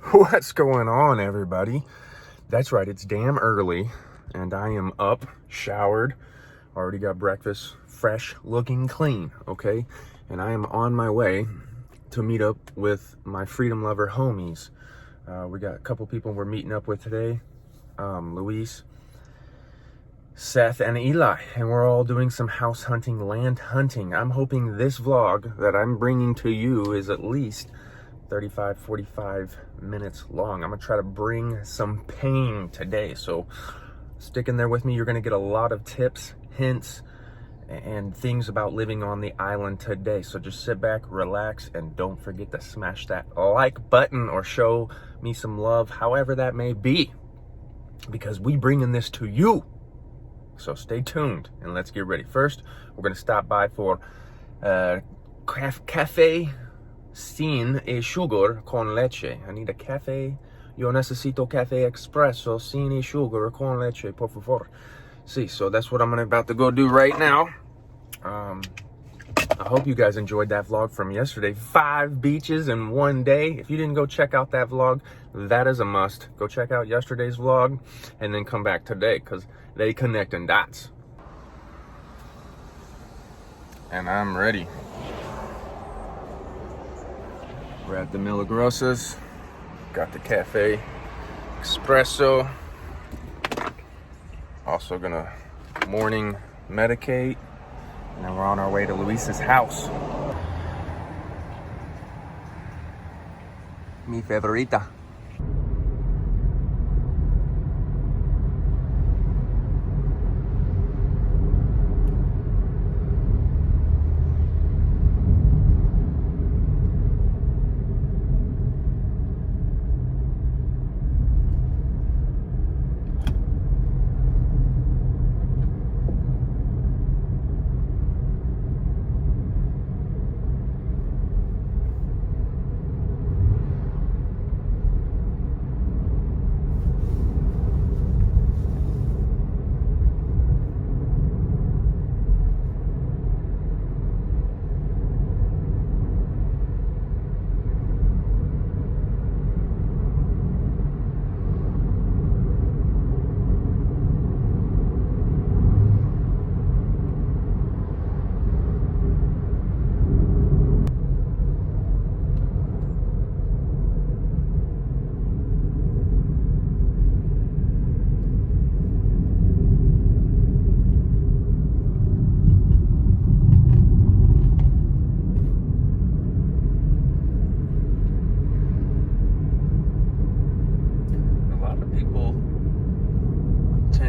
What's going on, everybody? That's right, it's damn early, and I am up, showered, already got breakfast, fresh, looking clean, okay? And I am on my way to meet up with my freedom lover homies. We got a couple people we're meeting up with today, Luis, Seth, and Eli, and we're all doing some house hunting, land hunting. I'm hoping this vlog that I'm bringing to you is at least 45 minutes long. I'm gonna try to bring some pain today, so stick in there with me. You're gonna get a lot of tips, hints, and things about living on the island today. So just sit back, relax, and don't forget to smash that like button or show me some love, however that may be, because we bringing this to you. So stay tuned and let's get ready. First, we're gonna stop by for cafe sin e sugar con leche. I need a cafe. Yo necesito cafe espresso sin e sugar con leche, por favor. See, so that's what I'm about to go do right now. I hope you guys enjoyed that vlog from yesterday. 5 beaches in one day. If you didn't go check out that vlog, that is a must. Go check out yesterday's vlog and then come back today, because they connecting dots. And I'm ready. We're at the MILAGROSA's. Got the cafe espresso. Also gonna morning medicate. And then we're on our way to Luis's house. Mi favorita.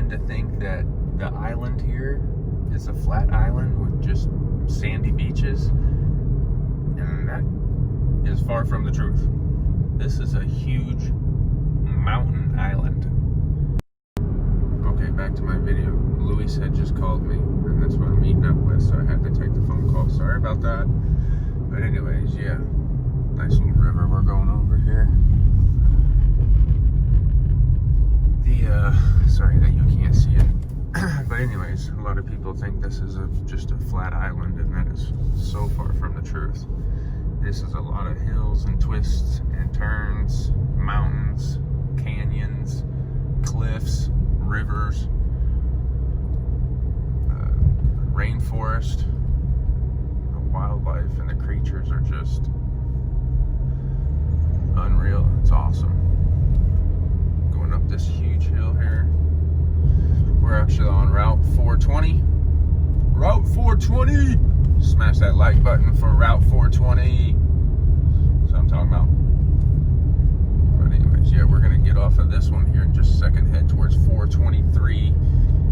To think that the island here is a flat island with just sandy beaches, and that is far from the truth. This is a huge mountain island. Okay, back to my video. Luis had just called me, and that's what I'm meeting up with, so I had to take the phone call. Sorry about that. But anyways, yeah, nice little river we're going over here. Sorry that you can't see it. But anyways, a lot of people think this is just a flat island, and that is so far from the truth. This is a lot of hills and twists and turns, mountains, canyons, cliffs, rivers, rainforest. The wildlife and the creatures are just unreal. It's awesome. Going up this huge hill here. We're actually on Route 420. Route 420! Smash that like button for Route 420. That's what I'm talking about. But anyways, yeah, we're gonna get off of this one here in just a second, head towards 423.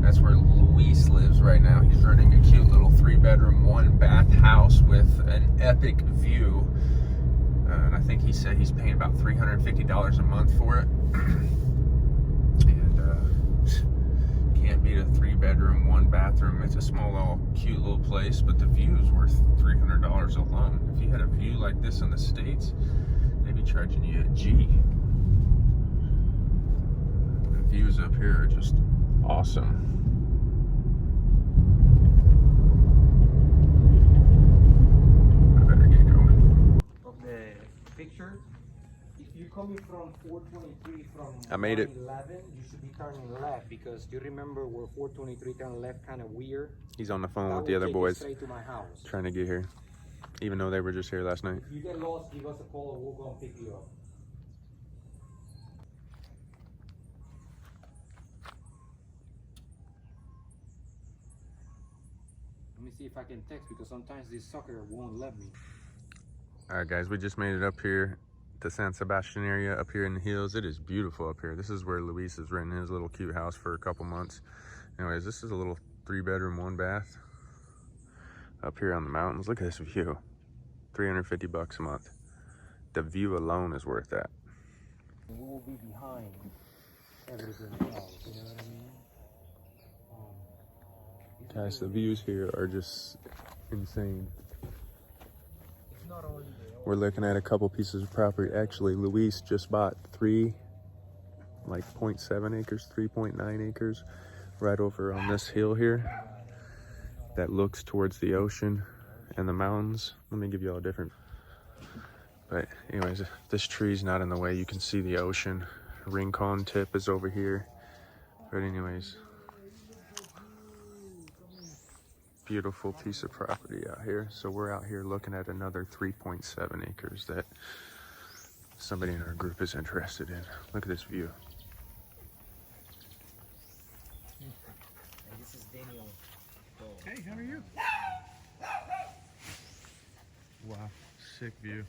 That's where Luis lives right now. He's renting a cute little 3-bedroom, 1-bath house with an epic view. And I think he said he's paying about $350 a month for it. Can't beat a 3-bedroom, 1-bathroom. It's a small, little, cute little place, but the view is worth $300 alone. If you had a view like this in the States, they'd be charging you a G. The views up here are just awesome. I better get going. Of the picture, if you coming from 423 from I made it. 11, you should be turning left because you remember where 423 turn left kind of weird. He's on the phone That with the will other take you boys straight to my house. trying to get here, even though they were just here last night. If you get lost, give us a call and we'll go and pick you up. Let me see if I can text because sometimes this sucker won't let me. All right, guys, we just made it up here to San Sebastian area up here in the hills. It is beautiful up here. This is where Luis is renting his little cute house for a couple months. Anyways, this is a little 3-bedroom, 1-bath up here on the mountains. Look at this view. 350 bucks a month. The view alone is worth that. We will be behind everything else, you know what I mean? Guys, the views here are just insane. It's not only the We're looking at a couple pieces of property. Actually, Luis just bought 0.7 acres, 3.9 acres right over on this hill here that looks towards the ocean and the mountains. Let me give you all different. But anyways, this tree's not in the way. You can see the ocean. Rincon tip is over here. But anyways, beautiful piece of property out here. So we're out here looking at another 3.7 acres that somebody in our group is interested in. Look at this view. This is Daniel. Hey, how are you? Wow, sick view.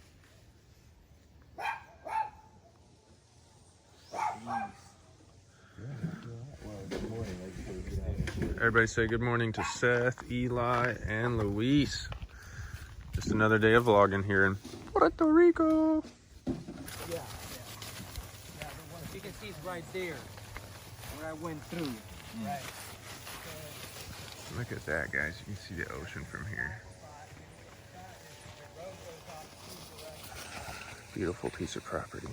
Everybody say good morning to Seth, Eli, and Luis. Just another day of vlogging here in Puerto Rico. Yeah, the one you can see is right there where I went through. Right. Look at that, guys. You can see the ocean from here. Beautiful piece of property.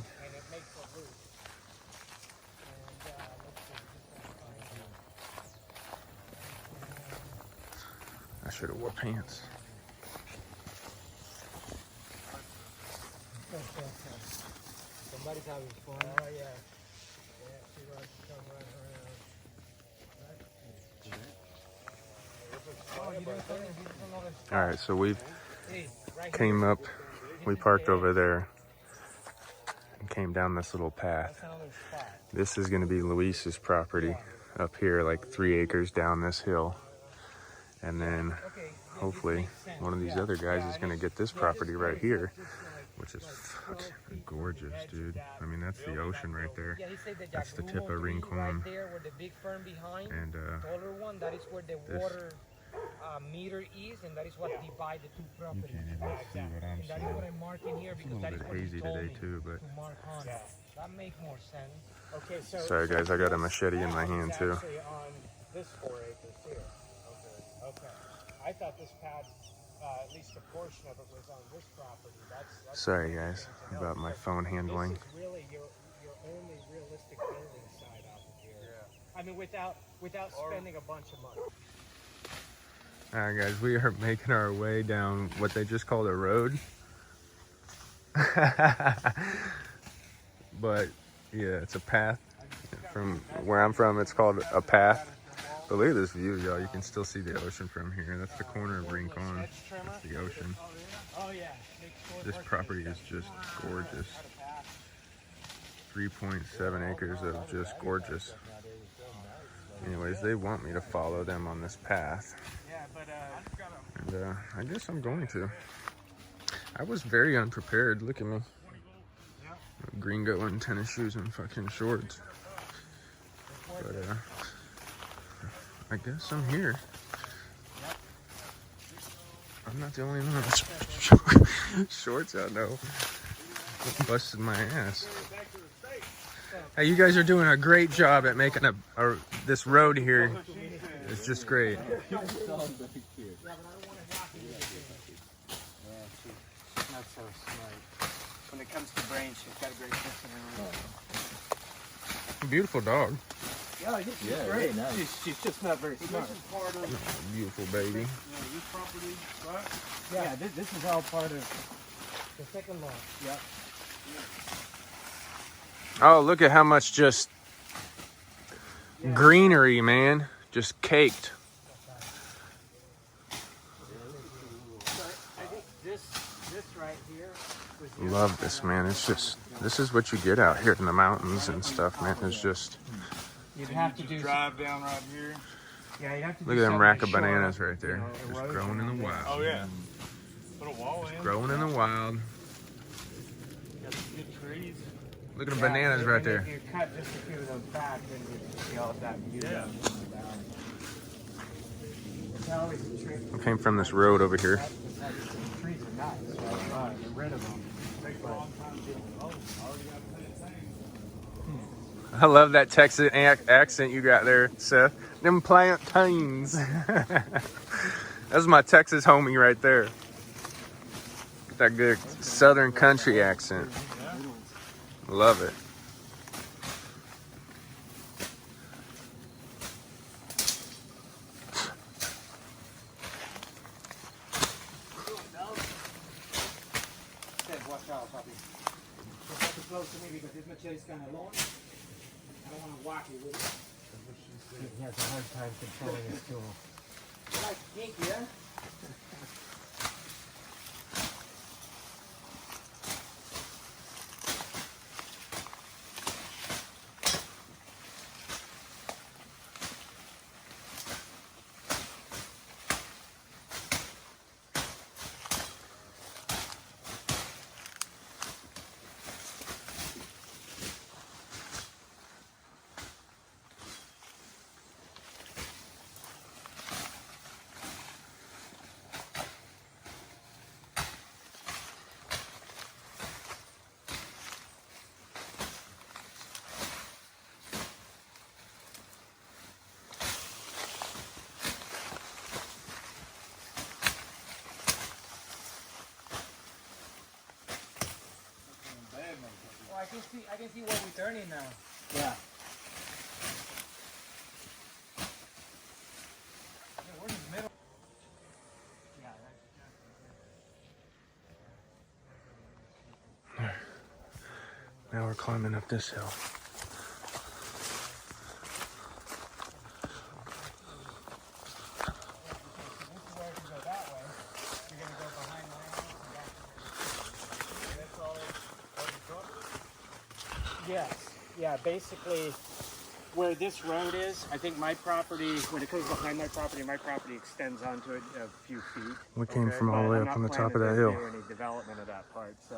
I should have wore pants. Somebody's having fun. Oh, yeah. All right, so we came up, we parked over there and came down this little path. This is going to be Luis's property up here, like 3 acres down this hill. And then hopefully one of these other guys is going to get this property right here, which is fucking gorgeous, dude. I mean, that's the ocean right there. That's the tip of Rincon. Right there where the big firm behind, and taller one, that is where the water meter is, and that is what divide the two properties. You can't even see what I'm and that is what I'm marking here because that is what hazy today too, but to mark on. That makes more sense. Okay, so sorry guys, I got a machete in my hand too. On this 4 acres here. Okay. I thought this pad, at least a portion of it, was on this property. That's sorry guys about my phone handling. This is really your only realistic building site out here. Yeah. I mean, without spending a bunch of money. All right, guys, we are making our way down what they just called a road. But yeah, it's a path. From where I'm from, it's called a path. But look at this view, y'all. You can still see the ocean from here. That's the corner of Rincon. That's the ocean. This property is just gorgeous. 3.7 acres of just gorgeous. Anyways, they want me to follow them on this path. And I guess I'm going to. I was very unprepared. Look at me. Gringo in tennis shoes and fucking shorts. But I guess I'm here. I'm not the only one with shorts out now. Busted my ass. Hey, you guys are doing a great job at making this road here. It's just great. Not so smart. When it comes to brain, she's got a great sense of her. Beautiful dog. Yeah, she's great. Nice. She's just not very smart. This is part of Beautiful baby. this property, right? Yeah, this is all part of the second lot. Yep. Oh, look at how much just greenery, man. Just caked. I think this right here was Love this, man. It's just, this is what you get out here in the mountains and stuff, man. It's just, you'd have to do drive down right here. yeah, you'd have to do look at them something rack to of shore bananas up, right there. you know, Just erosion growing in on the this. wild. Oh yeah. Put a wall in. Growing in the wild. Got some good trees. Look at the Yeah, bananas and right if there. you cut just a few of those back, then you'd see all of that beauty. Yeah. It's always a trick. I came from this road over here. The trees are nice, right? Get rid of them. Takes a long time to get them. Oh, I already got plantains. I love that Texas accent you got there, Seth. Them plantains. That's my Texas homie right there. That good Southern country accent. Love it. Watch out, puppy. Just have to close to me because this much is kind of long. I don't want to whack you with it. He has a hard time controlling his tool. You like pink, yeah? Oh, I can see what we're turning now. Yeah. We're in the middle. Yeah, Now we're climbing up this hill. yes. Yeah, basically where this road is, I think my property, when it comes behind my property extends onto it a few feet. We came from all the way But up I'm on the not top of planning that to hill. do any development of that part, so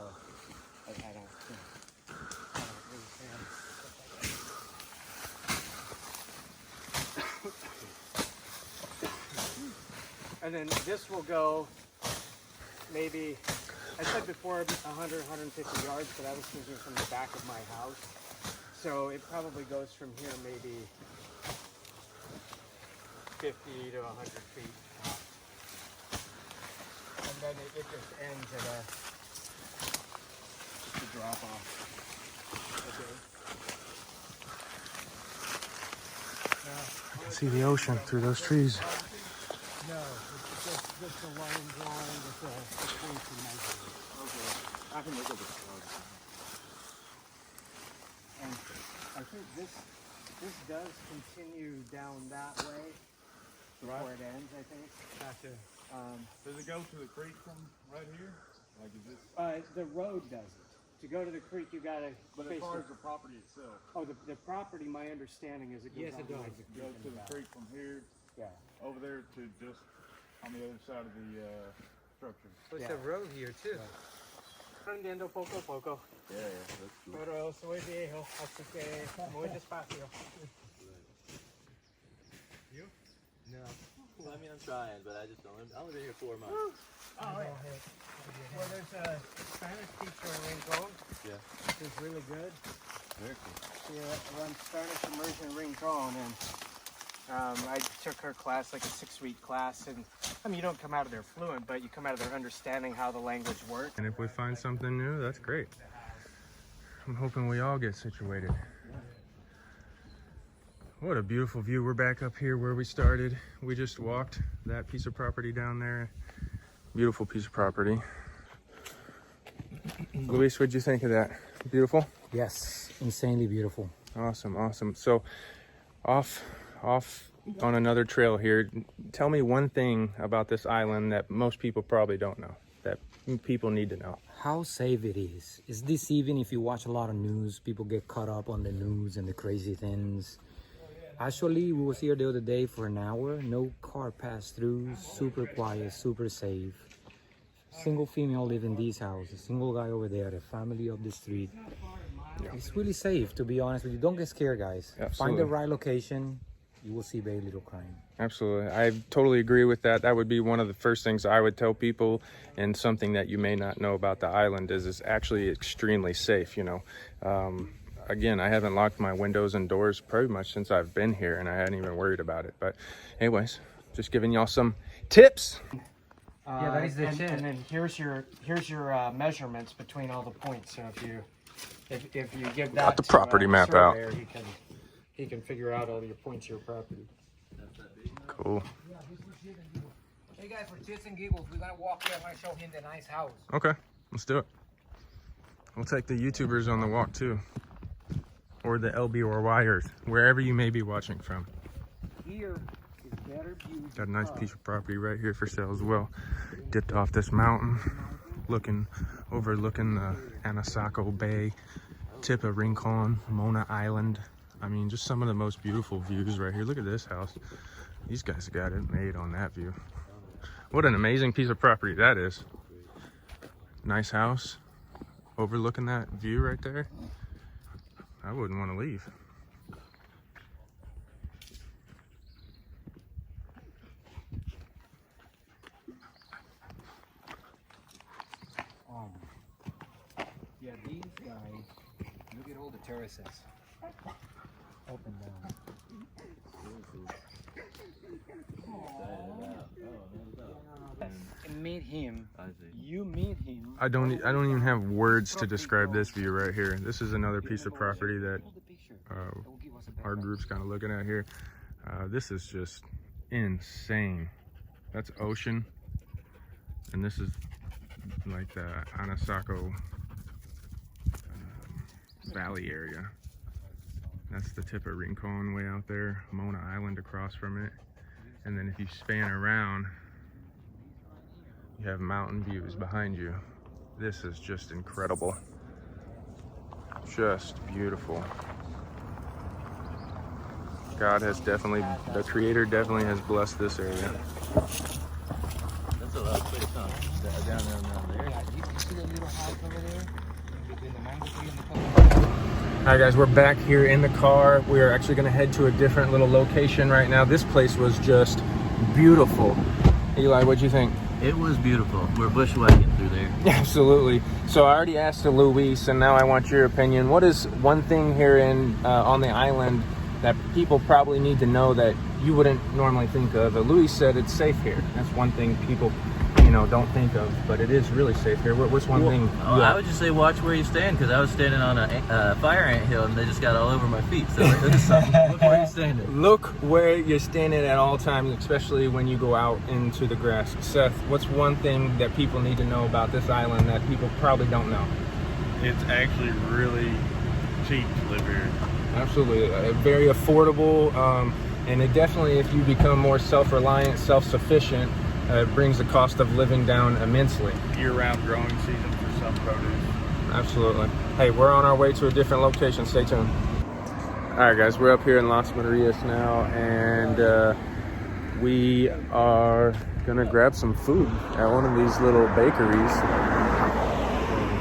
I don't really and then this will go maybe, I said before 100, 150 yards, but I was thinking from the back of my house. So it probably goes from here maybe 50 to 100 feet. And then it just ends at just a drop off. Okay. I can see the ocean through those trees. No, it's just a line drawing with a point to measure. Okay. I can look at this. And I think this does continue down that way before it ends, I think. Gotcha. Does it go to the creek from right here? Like is this? The road doesn't. To go to the creek, you gotta. But as far as the property itself. Oh, the property. My understanding is it goes. Yes, it does. Go to the creek from here. Yeah. Over there to just on the other side of the structure. There's a road here too. Aprendiendo poco a poco. Yeah, that's cool. Pero soy viejo, así que muy despacio. You? No. Well, I mean, I'm trying, but I just don't. I only been here 4 months. Oh, yeah. Well, there's a Spanish teacher in Rincon. Yeah. Who's really good. Very cool. She runs Spanish immersion in Rincon, and I took her class, like a 6-week class, and I mean, you don't come out of there fluent, but you come out of there understanding how the language works. And if we find something new, that's great. I'm hoping we all get situated. What a beautiful view. We're back up here where we started. We just walked that piece of property down there. Beautiful piece of property. Luis, what'd you think of that? Beautiful? Yes, insanely beautiful. Awesome, awesome. So off on another trail here, tell me one thing about this island that most people probably don't know, that people need to know. How safe it is. It's deceiving if you watch a lot of news. People get caught up on the news and the crazy things. Actually, we was here the other day for an hour. No car passed through. Super quiet, super safe. Single female live in these houses. Single guy over there. The family up the street. Yeah. It's really safe, to be honest with you. Don't get scared, guys. Absolutely. Find the right location. You will see very little crime. Absolutely. I totally agree with that. That would be one of the first things I would tell people, and something that you may not know about the island is it's actually extremely safe, you know. Again, I haven't locked my windows and doors pretty much since I've been here, and I hadn't even worried about it. But anyways, just giving y'all some tips. Yeah, that is the shit. And then here's your measurements between all the points. So if you give that Got the to property a map out. surveyor, he can figure out all your points of your property. Cool. Hey guys, for chits and giggles, we're gonna walk here. I'm gonna show him the nice house. Okay, let's do it. We'll take the YouTubers on the walk too, or the LBRYers, wherever you may be watching from. Here is better view. Got a nice piece of property right here for sale as well. Dipped off this mountain, overlooking the Anasaco Bay, tip of Rincon, Mona Island. I mean, just some of the most beautiful views right here. Look at this house. These guys got it made on that view. What an amazing piece of property that is. Nice house, overlooking that view right there. I wouldn't want to leave. Yeah, these guys, look at all the terraces. Up and down. Meet him. You meet him. I don't even have words to describe this view right here. This is another piece of property that our group's kind of looking at here. This is just insane. That's ocean, and this is like the Anasaco Valley area. That's the tip of Rincon way out there, Mona Island across from it. And then if you span around, you have mountain views behind you. This is just incredible. Just beautiful. God has definitely, the Creator definitely has blessed this area. That's a lot of space, huh? Down there. Yeah, you see that little house over there? Between the mango tree and the All right guys, we're back here in the car. We're actually gonna head to a different little location right now. This place was just beautiful. Eli, what'd you think? It was beautiful. We're bushwhacking through there. Absolutely. So I already asked Luis, and now I want your opinion. What is one thing here on the island that people probably need to know that you wouldn't normally think of? Luis said it's safe here. That's one thing people, don't think of, but it is really safe here. What's one thing? I would just say watch where you stand, because I was standing on a fire ant hill and they just got all over my feet. So look where you're standing. Look where you're standing at all times, especially when you go out into the grass. Seth, what's one thing that people need to know about this island that people probably don't know? It's actually really cheap to live here. Absolutely, very affordable, and it definitely, if you become more self-reliant, self-sufficient, it brings the cost of living down immensely. Year-round growing season for some produce. Absolutely. Hey, we're on our way to a different location. Stay tuned. All right, guys, we're up here in Las Marias now, and we are gonna grab some food at one of these little bakeries.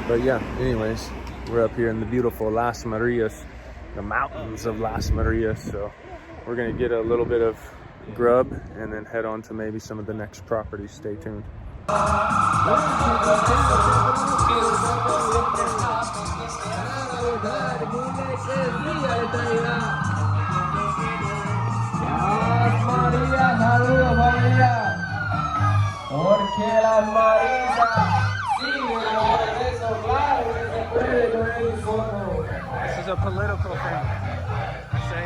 But yeah, anyways, we're up here in the beautiful Las Marias, the mountains of Las Marias. So we're gonna get a little bit of grub and then head on to maybe some of the next properties. Stay tuned. This is a political thing. I say,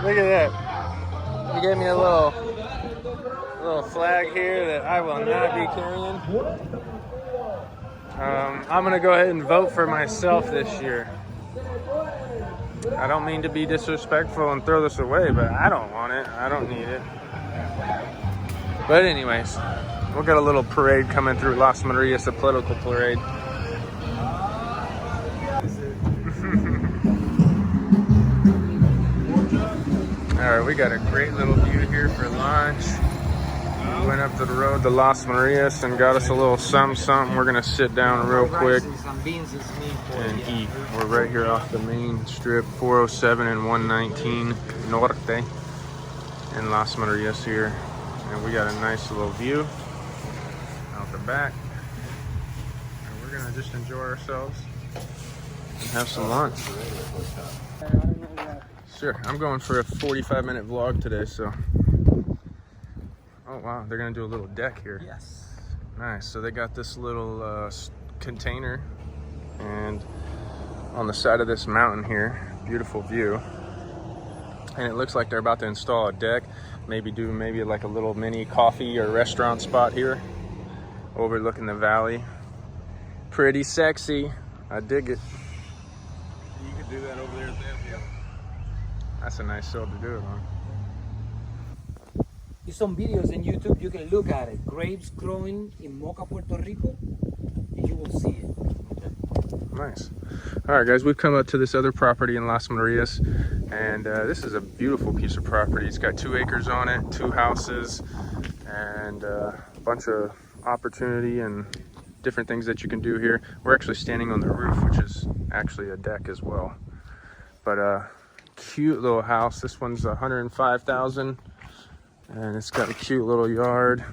look at that. He gave me a little little flag here that I will not be carrying. I'm gonna go ahead and vote for myself this year. I don't mean to be disrespectful and throw this away, but I don't want it. I don't need it. But anyways, we'll get a little parade coming through Las Marias, a political parade. Alright, we got a great little view here for lunch. We went up to the road to Las Marias and got us a little something. We're gonna sit down real quick and eat. We're right here off the main strip, 407 and 119 Norte in Las Marias here. And we got a nice little view out the back. And we're gonna just enjoy ourselves and have some lunch. Sure, I'm going for a 45-minute vlog today, so. Oh wow, they're gonna do a little deck here. Yes. Nice, so they got this little container, and on the side of this mountain here, beautiful view. And it looks like they're about to install a deck, maybe like a little mini coffee or restaurant spot here, overlooking the valley. Pretty sexy, I dig it. You could do that over there at that hill. That's a nice hill to do it on. There's some videos in YouTube, you can look at it. Grapes growing in Moca, Puerto Rico, and you will see it. Nice. All right, guys, we've come up to this other property in Las Marias, and this is a beautiful piece of property. It's got 2 acres on it, 2 houses, and a bunch of opportunity and different things that you can do here. We're actually standing on the roof, which is actually a deck as well. But cute little house. This one's $105,000, and it's got a cute little yard.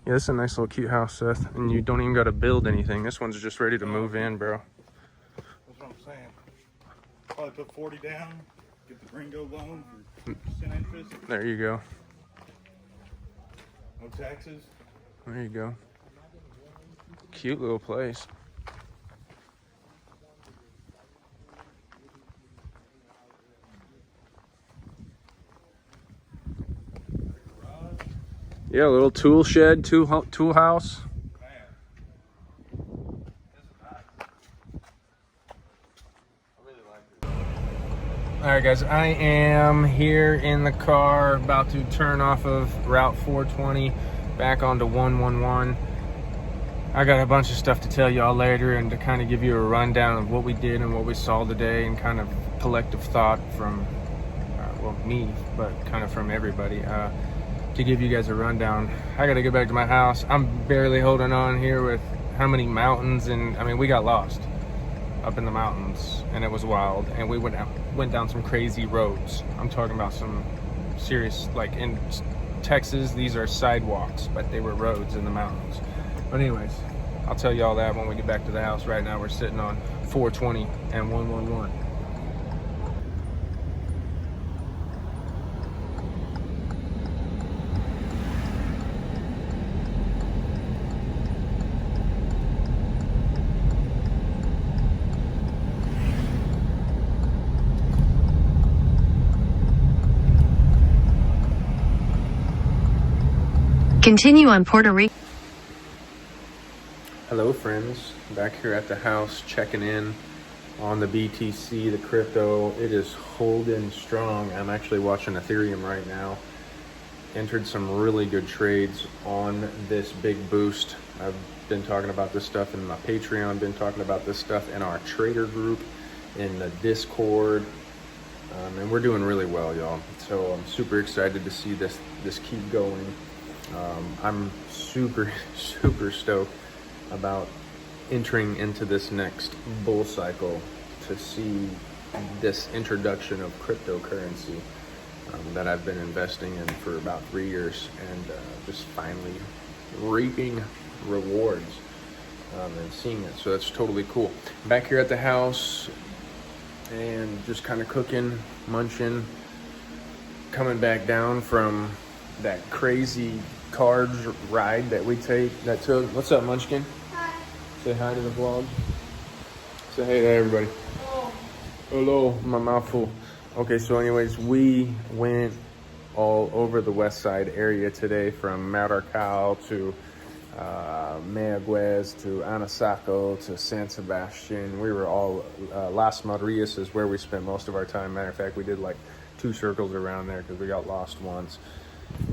Yeah, this is a nice little cute house, Seth, and you don't even got to build anything. This one's just ready to move in, bro. That's what I'm saying. Probably put 40 down, get the Gringo loan for 10% interest, There you go. no taxes. There you go. Cute little place. Yeah, a little tool shed, tool house. All right, guys, I am here in the car about to turn off of Route 420 back onto 111. I got a bunch of stuff to tell y'all later and to kind of give you a rundown of what we did and what we saw today and kind of collective thought from, well, me, but kind of from everybody. To give you guys a rundown, I gotta go back to my house. I'm barely holding on here with how many mountains, and I mean, we got lost up in the mountains and it was wild, and we went down some crazy roads. I'm talking about some serious, like in Texas, these are sidewalks, but they were roads in the mountains. But anyways, I'll tell you all that when we get back to the house. Right now we're sitting on 420 and 111. Continue on Puerto Rico. Hello friends, back here at the house checking in on the BTC, the crypto. It is holding strong. I'm actually watching Ethereum right now. Entered some really good trades on this big boost. I've been talking about this stuff in my Patreon, been talking about this stuff in our trader group, in the Discord, and we're doing really well, y'all. So I'm super excited to see this keep going. I'm super stoked about entering into this next bull cycle to see this introduction of cryptocurrency that I've been investing in for about 3 years, and just finally reaping rewards and seeing it. So that's totally cool. Back here at the house and just kind of cooking, munching, coming back down from that crazy cards ride that we took. What's up, Munchkin? Hi. Say hi to the vlog. Say hey to everybody. Hello. Hello, my mouth full. Okay, so anyways, we went all over the west side area today, from Maracay to Mayagüez to Anasaco to San Sebastian. We were all, Las Marias is where we spent most of our time. Matter of fact, we did like 2 circles around there because we got lost once.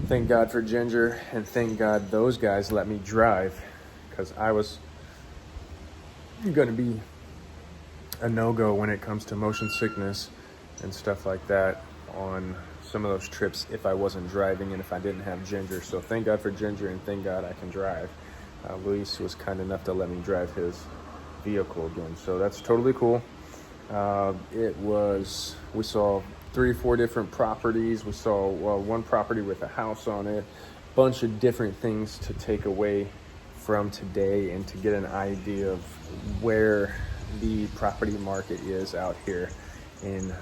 Thank God for Ginger, and thank God those guys let me drive, because I was going to be a no-go when it comes to motion sickness and stuff like that on some of those trips if I wasn't driving and if I didn't have Ginger. So thank God for Ginger, and thank God I can drive. Luis was kind enough to let me drive his vehicle again, so that's totally cool. We saw 3 or 4 different properties. We saw one property with a house on it, bunch of different things to take away from today and to get an idea of where the property market is out here in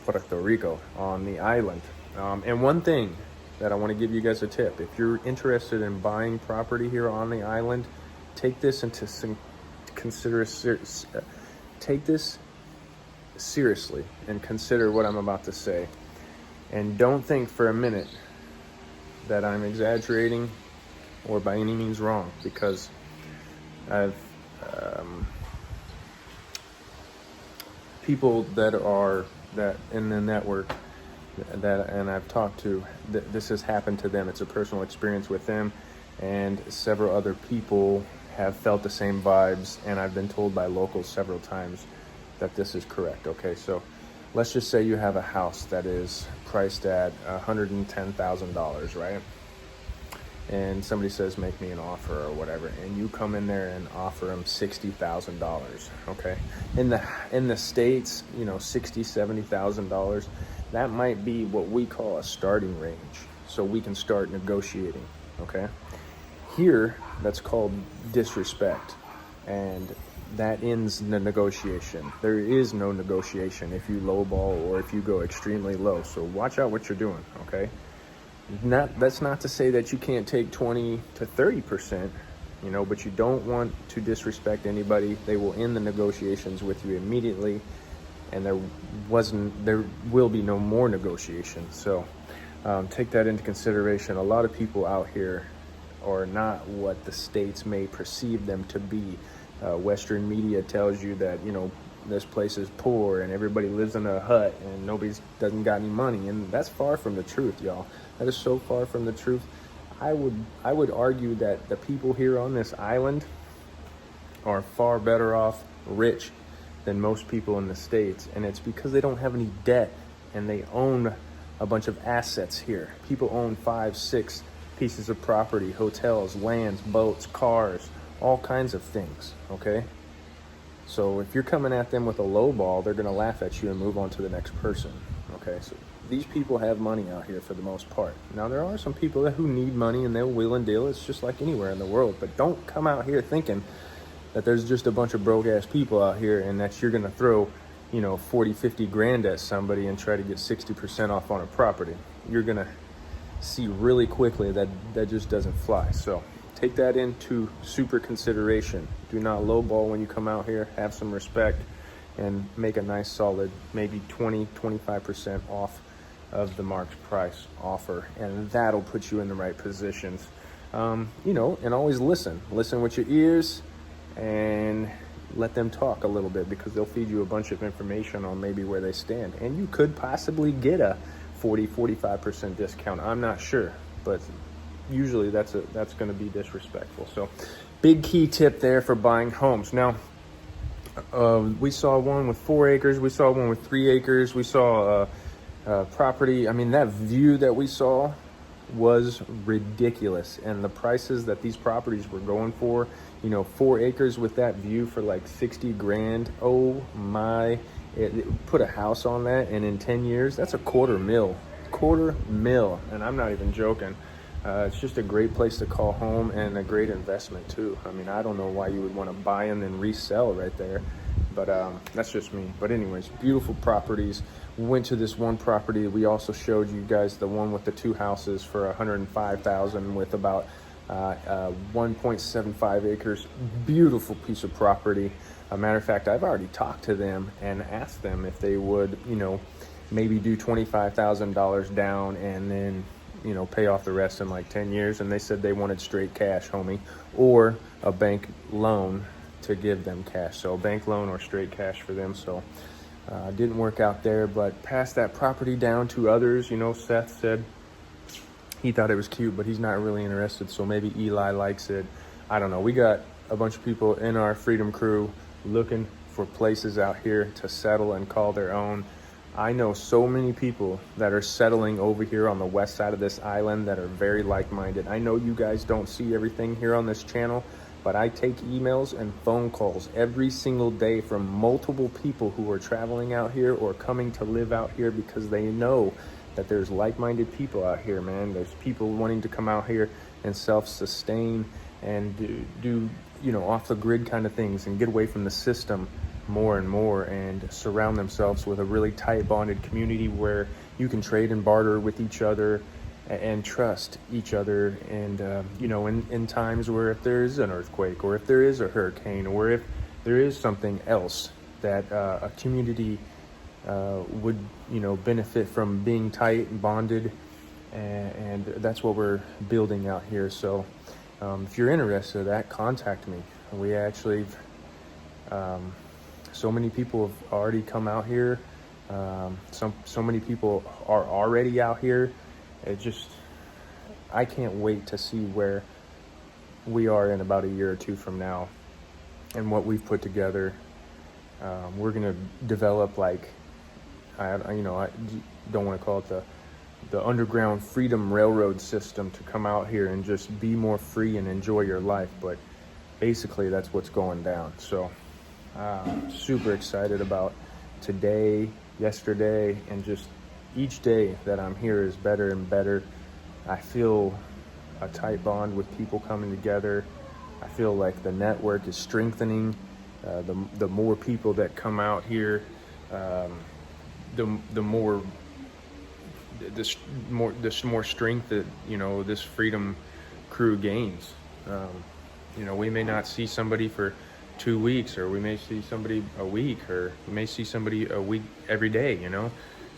Puerto Rico on the island. And one thing that I want to give you guys a tip: if you're interested in buying property here on the island, take this into take this seriously and consider what I'm about to say, and don't think for a minute that I'm exaggerating or by any means wrong, because I've people that in the network and I've talked to, this has happened to them. It's a personal experience with them, and several other people have felt the same vibes, and I've been told by locals several times that this is correct. Okay, so let's just say you have a house that is priced at $110,000, right? And somebody says, make me an offer or whatever, and you come in there and offer them $60,000. Okay, in the States, you know, $60,000-$70,000, that might be what we call a starting range, so we can start negotiating. Okay, here that's called disrespect, and that ends the negotiation. There is no negotiation if you lowball or if you go extremely low. So watch out what you're doing, okay? That's not to say that you can't take 20 to 30%, you know, but you don't want to disrespect anybody. They will end the negotiations with you immediately, and there will be no more negotiation. So take that into consideration. A lot of people out here are not what the States may perceive them to be. Western media tells you that, you know, this place is poor and everybody lives in a hut and doesn't got any money, and that's far from the truth, y'all. That is so far from the truth. I would argue that the people here on this island are far better off rich than most people in the States, and it's because they don't have any debt and they own a bunch of assets here. People own 5, 6 pieces of property, hotels, lands, boats, cars, all kinds of things, okay? So if you're coming at them with a low ball, they're gonna laugh at you and move on to the next person, okay? So these people have money out here for the most part. Now, there are some people who need money and they'll wheel and deal. It's just like anywhere in the world, but don't come out here thinking that there's just a bunch of broke ass people out here and that you're gonna throw, you know, 40, 50 grand at somebody and try to get 60% off on a property. You're gonna see really quickly that just doesn't fly. So take that into super consideration. Do not lowball when you come out here. Have some respect and make a nice solid, maybe 20, 25% off of the marked price offer, and that'll put you in the right positions. You know, and always listen with your ears and let them talk a little bit, because they'll feed you a bunch of information on maybe where they stand, and you could possibly get a 40-45% discount. I'm not sure, but usually that's going to be disrespectful. So big key tip there for buying homes. Now, we saw one with 4 acres, we saw one with 3 acres, we saw a property. I mean, that view that we saw was ridiculous, and the prices that these properties were going for, you know, 4 acres with that view for like 60 grand. Oh my, it put a house on that, and in 10 years that's a quarter mil, and I'm not even joking. It's just a great place to call home and a great investment too. I mean, I don't know why you would want to buy and then resell right there, but that's just me. But anyways, beautiful properties. We went to this one property. We also showed you guys the one with the 2 houses for $105,000 with about 1.75 acres. Beautiful piece of property. A matter of fact, I've already talked to them and asked them if they would, you know, maybe do $25,000 down and then, you know, pay off the rest in like 10 years. And they said they wanted straight cash, homie, or a bank loan to give them cash. So a bank loan or straight cash for them. So didn't work out there, but passed that property down to others. You know, Seth said he thought it was cute, but he's not really interested. So maybe Eli likes it. I don't know. We got a bunch of people in our Freedom Crew looking for places out here to settle and call their own. I know so many people that are settling over here on the west side of this island that are very like-minded. I know you guys don't see everything here on this channel, but I take emails and phone calls every single day from multiple people who are traveling out here or coming to live out here because they know that there's like-minded people out here, man. There's people wanting to come out here and self-sustain and do you know, off-the-grid kind of things and get away from the system more and more, and surround themselves with a really tight bonded community where you can trade and barter with each other and trust each other. And you know, in times where if there is an earthquake or if there is a hurricane or if there is something else that a community would, you know, benefit from being tight and bonded, and that's what we're building out here. So if you're interested in that, contact me. We actually so many people have already come out here. So many people are already out here. I can't wait to see where we are in about a year or two from now and what we've put together. We're gonna develop, like, I don't want to call it the underground freedom railroad system to come out here and just be more free and enjoy your life, but basically that's what's going down. So super excited about today, yesterday, and just each day that I'm here is better and better. I feel a tight bond with people coming together. I feel like the network is strengthening. The more people that come out here, the more strength that, you know, this Freedom Crew gains. You know, we may not see somebody for 2 weeks, or we may see somebody a week, or we may see somebody a week every day, you know.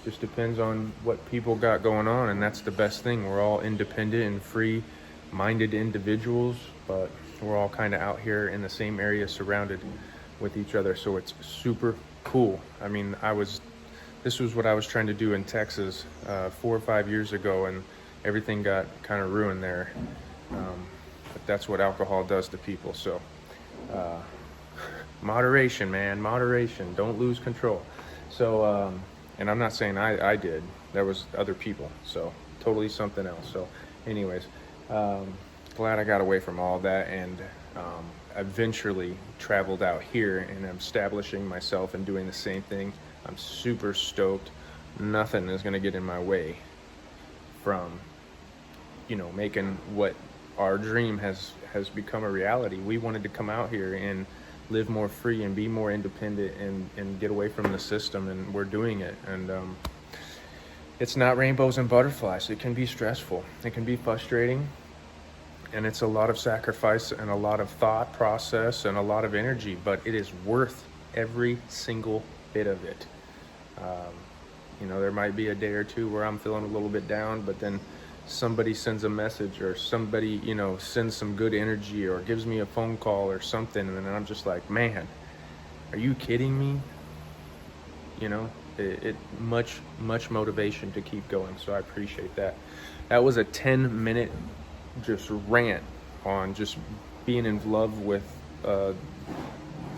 Just depends on what people got going on, and that's the best thing. We're all independent and free-minded individuals, but we're all kind of out here in the same area surrounded with each other, so it's super cool. I mean, this was what I was trying to do in Texas 4 or 5 years ago, and everything got kind of ruined there. But that's what alcohol does to people. So moderation, man, moderation. Don't lose control. So, and I'm not saying I did. There was other people. So totally something else. So anyways, glad I got away from all that, and eventually traveled out here, and I'm establishing myself and doing the same thing. I'm super stoked. Nothing is going to get in my way from, you know, making what our dream has become a reality. We wanted to come out here and live more free and be more independent and get away from the system, and we're doing it. And it's not rainbows and butterflies. It can be stressful. It can be frustrating. And it's a lot of sacrifice and a lot of thought process and a lot of energy, but it is worth every single bit of it. You know, there might be a day or two where I'm feeling a little bit down, but then somebody sends a message, or somebody, you know, sends some good energy, or gives me a phone call or something, and then I'm just like, man, are you kidding me? You know, it much motivation to keep going. So I appreciate that. That was a 10-minute just rant on just being in love with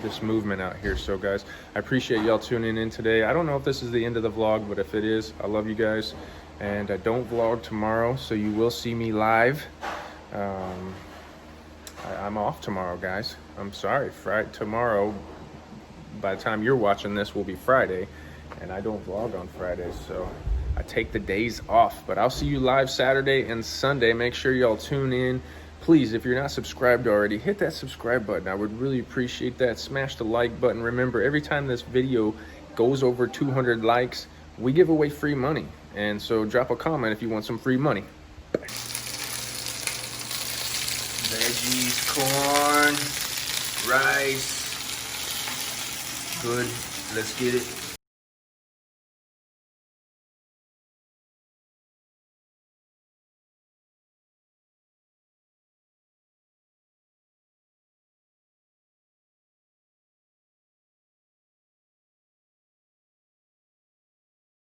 this movement out here. So guys, I appreciate y'all tuning in today. I don't know if this is the end of the vlog, but if it is, I love you guys. And I don't vlog tomorrow, so you will see me live. I'm off tomorrow, guys. I'm sorry. Tomorrow, by the time you're watching this, will be Friday, and I don't vlog on Fridays, so I take the days off. But I'll see you live Saturday and Sunday. Make sure y'all tune in. Please, if you're not subscribed already, hit that subscribe button. I would really appreciate that. Smash the like button. Remember, every time this video goes over 200 likes, we give away free money. And so drop a comment if you want some free money. Veggies, corn, rice. Good. Let's get it.